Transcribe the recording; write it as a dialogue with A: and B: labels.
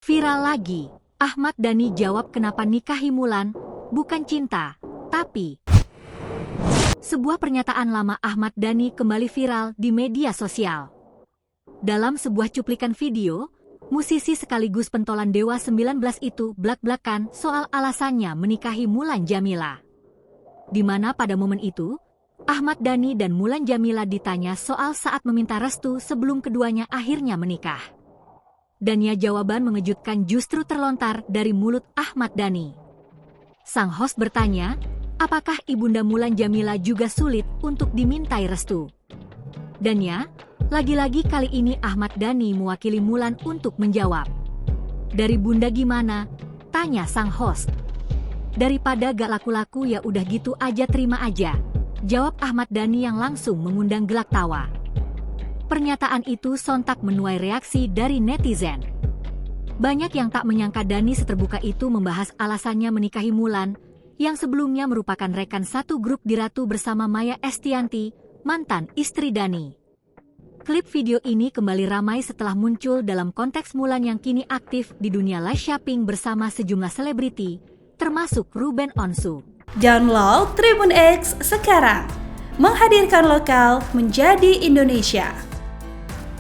A: Viral lagi, Ahmad Dhani jawab kenapa nikahi Mulan, bukan cinta, tapi... Sebuah pernyataan lama Ahmad Dhani kembali viral di media sosial. Dalam sebuah cuplikan video, musisi sekaligus pentolan Dewa 19 itu blak-blakan soal alasannya menikahi Mulan Jameela. Di mana pada momen itu, Ahmad Dhani dan Mulan Jameela ditanya soal saat meminta restu sebelum keduanya akhirnya menikah. Dan ya, jawaban mengejutkan justru terlontar dari mulut Ahmad Dhani. Sang host bertanya, apakah ibunda Mulan Jameela juga sulit untuk dimintai restu? Dan ya, lagi-lagi kali ini Ahmad Dhani mewakili Mulan untuk menjawab. Dari bunda gimana? Tanya sang host. Daripada gak laku-laku ya udah gitu aja, terima aja, jawab Ahmad Dhani yang langsung mengundang gelak tawa. Pernyataan itu sontak menuai reaksi dari netizen. Banyak yang tak menyangka Dhani seterbuka itu membahas alasannya menikahi Mulan, yang sebelumnya merupakan rekan satu grup di Ratu bersama Maya Estianty, mantan istri Dhani. Klip video ini kembali ramai setelah muncul dalam konteks Mulan yang kini aktif di dunia live shopping bersama sejumlah selebriti, termasuk Ruben Onsu.
B: Download Tribun X sekarang, menghadirkan lokal menjadi Indonesia.